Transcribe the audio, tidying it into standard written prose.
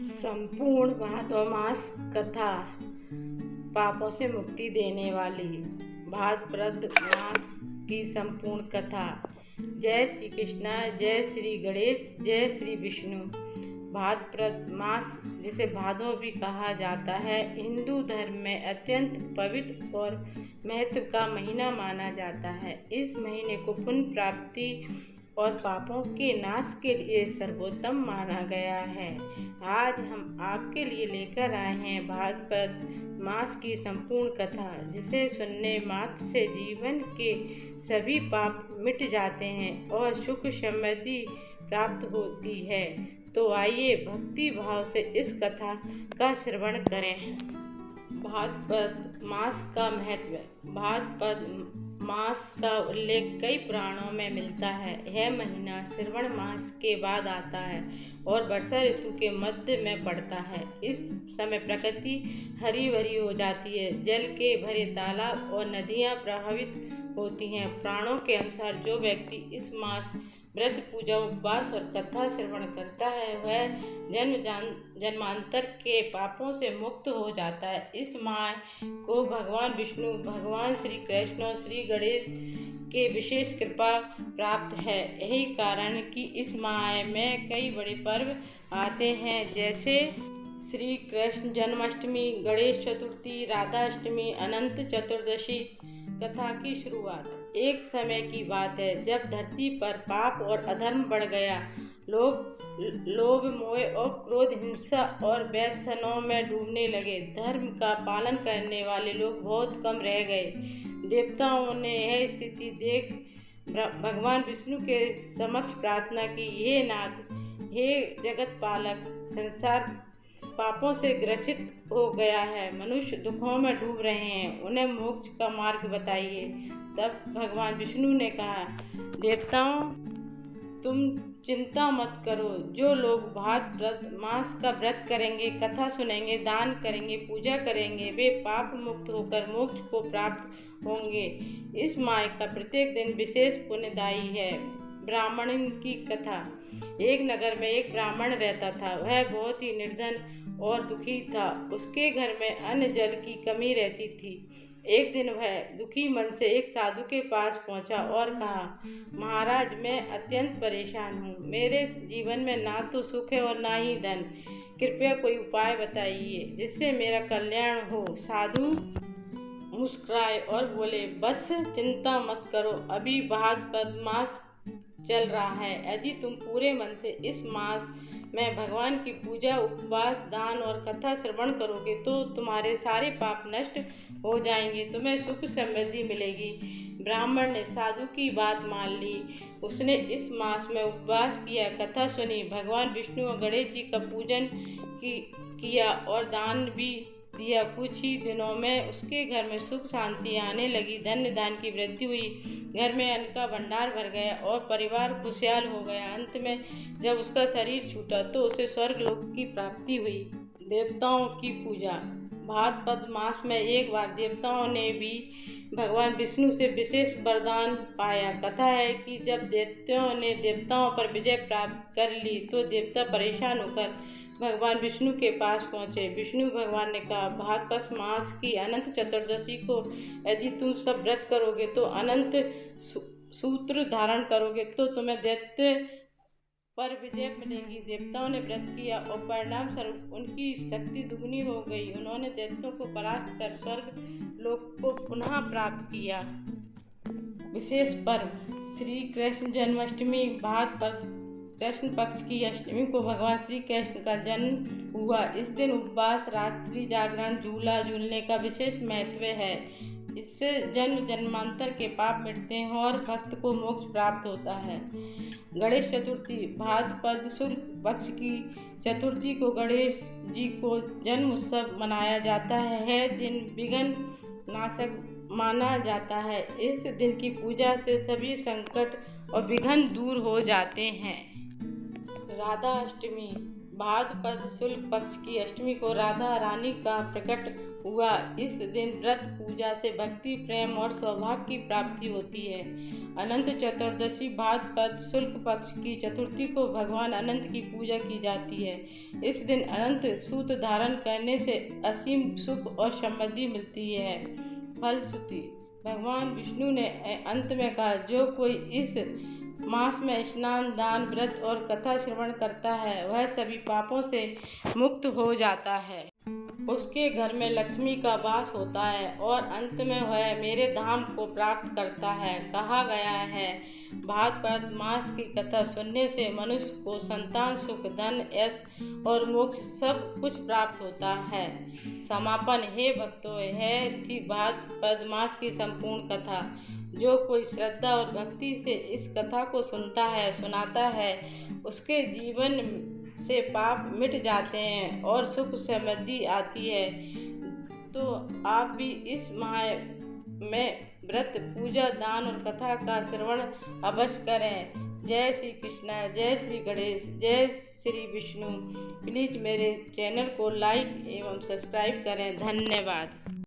संपूर्ण भादो मास कथा पापों से मुक्ति देने वाली भाद्रपद मास की संपूर्ण कथा। जय श्री कृष्णा, जय श्री गणेश, जय श्री विष्णु। भाद्रपद मास, जिसे भादो भी कहा जाता है, हिंदू धर्म में अत्यंत पवित्र और महत्व का महीना माना जाता है। इस महीने को पुण्य प्राप्ति और पापों के नाश के लिए सर्वोत्तम माना गया है। आज हम आपके लिए लेकर आए हैं भाद्रपद मास की संपूर्ण कथा, जिसे सुनने मात्र से जीवन के सभी पाप मिट जाते हैं और सुख समृद्धि प्राप्त होती है। तो आइए भक्ति भाव से इस कथा का श्रवण करें। भाद्रपद मास का महत्व। भाद्रपद मास का उल्लेख कई पुराणों में मिलता है। यह महीना श्रावण मास के बाद आता है और वर्षा ऋतु के मध्य में पड़ता है। इस समय प्रकृति हरी भरी हो जाती है, जल के भरे तालाब और नदियाँ प्रभावित होती हैं। पुराणों के अनुसार जो व्यक्ति इस मास व्रत, पूजा, उपवास और कथा श्रवण करता है, वह जन्मांतर के पापों से मुक्त हो जाता है। इस माह को भगवान विष्णु, भगवान श्री कृष्ण और श्री गणेश के विशेष कृपा प्राप्त है। यही कारण कि इस माह में कई बड़े पर्व आते हैं, जैसे श्री कृष्ण जन्माष्टमी, गणेश चतुर्थी, राधा अष्टमी, अनंत चतुर्दशी। कथा की शुरुआत। एक समय की बात है जब धरती पर पाप और अधर्म बढ़ गया। लोग लोभ, मोह और क्रोध, हिंसा और व्यसनों में डूबने लगे। धर्म का पालन करने वाले लोग बहुत कम रह गए। देवताओं ने यह स्थिति देख भगवान विष्णु के समक्ष प्रार्थना की, हे नाथ, हे जगत पालक, संसार पापों से ग्रसित हो गया है, मनुष्य दुखों में डूब रहे हैं, उन्हें मोक्ष का मार्ग बताइए। तब भगवान विष्णु ने कहा, देवताओं, तुम चिंता मत करो। जो लोग भाद्रपद मास का व्रत करेंगे, कथा सुनेंगे, दान करेंगे, पूजा करेंगे, वे पाप मुक्त होकर मोक्ष को प्राप्त होंगे। इस माह का प्रत्येक दिन विशेष पुण्यदायी है। ब्राह्मण की कथा। एक नगर में एक ब्राह्मण रहता था। वह बहुत ही निर्धन और दुखी था। उसके घर में अन्न जल की कमी रहती थी। एक दिन वह दुखी मन से एक साधु के पास पहुंचा और कहा, महाराज, मैं अत्यंत परेशान हूँ। मेरे जीवन में ना तो सुख है और ना ही धन। कृपया कोई उपाय बताइए जिससे मेरा कल्याण हो। साधु मुस्कुराए और बोले, बस चिंता मत करो, अभी भाद्रपद मास चल रहा है। यदि तुम पूरे मन से इस मास में भगवान की पूजा, उपवास, दान और कथा श्रवण करोगे तो तुम्हारे सारे पाप नष्ट हो जाएंगे, तुम्हें सुख समृद्धि मिलेगी। ब्राह्मण ने साधु की बात मान ली। उसने इस मास में उपवास किया, कथा सुनी, भगवान विष्णु और गणेश जी का पूजन किया और दान भी दिया। कुछ ही दिनों में उसके घर में सुख शांति आने लगी। धन दान की वृद्धि हुई, घर में अन्न का भंडार भर गया और परिवार खुशहाल हो गया। अंत में जब उसका शरीर छूटा तो उसे स्वर्ग लोक की प्राप्ति हुई। देवताओं की पूजा। भाद्रपद मास में एक बार देवताओं ने भी भगवान विष्णु से विशेष वरदान पाया। कथा है कि जब दैत्यों ने देवताओं पर विजय प्राप्त कर ली तो देवता परेशान होकर भगवान विष्णु के पास पहुँचे। विष्णु भगवान ने कहा, भाद्रपद मास की अनंत चतुर्दशी को यदि तुम सब व्रत करोगे तो अनंत सूत्र धारण करोगे तो तुम्हें दैत्य पर विजय मिलेगी। देवताओं ने व्रत किया और परिणाम स्वरूप उनकी शक्ति दुगनी हो गई। उन्होंने दैत्यों को परास्त कर स्वर्ग लोक को पुनः प्राप्त किया। विशेष पर्व। श्री कृष्ण जन्माष्टमी। भाद्रपद कृष्ण पक्ष की अष्टमी को भगवान श्री कृष्ण का जन्म हुआ। इस दिन उपवास, रात्रि जागरण, झूला झूलने का विशेष महत्व है। इससे जन्मांतर के पाप मिटते हैं और भक्त को मोक्ष प्राप्त होता है। गणेश चतुर्थी। भाद्रपद शुक्ल पक्ष की चतुर्थी को गणेश जी को जन्म उत्सव मनाया जाता है। यह दिन विघ्न नाशक माना जाता है। इस दिन की पूजा से सभी संकट और विघ्न दूर हो जाते हैं। राधा अष्टमी। भाद्रपद शुक्ल पक्ष की अष्टमी को राधा रानी का प्रकट हुआ। इस दिन व्रत, पूजा से भक्ति, प्रेम और सौभाग्य की प्राप्ति होती है। अनंत चतुर्दशी भाद्रपद शुक्ल पक्ष की चतुर्थी को भगवान अनंत की पूजा की जाती है। इस दिन अनंत सूत धारण करने से असीम सुख और समृद्धि मिलती है। फलश्रुति भगवान विष्णु ने अंत में कहा, जो कोई इस मास में स्नान, दान, व्रत और कथा श्रवण करता है वह सभी पापों से मुक्त हो जाता है। उसके घर में लक्ष्मी का वास होता है और अंत में वह मेरे धाम को प्राप्त करता है। कहा गया है, भाद्रपद मास की कथा सुनने से मनुष्य को संतान, सुख, धन, यश और मोक्ष सब कुछ प्राप्त होता है। समापन। हे भक्तों, है थी भाद्रपद मास की संपूर्ण कथा। जो कोई श्रद्धा और भक्ति से इस कथा को सुनता है, सुनाता है, उसके जीवन से पाप मिट जाते हैं और सुख समृद्धि आती है। तो आप भी इस माह में व्रत, पूजा, दान और कथा का श्रवण अवश्य करें। जय श्री कृष्ण, जय श्री गणेश, जय श्री विष्णु। प्लीज़ मेरे चैनल को लाइक एवं सब्सक्राइब करें। धन्यवाद।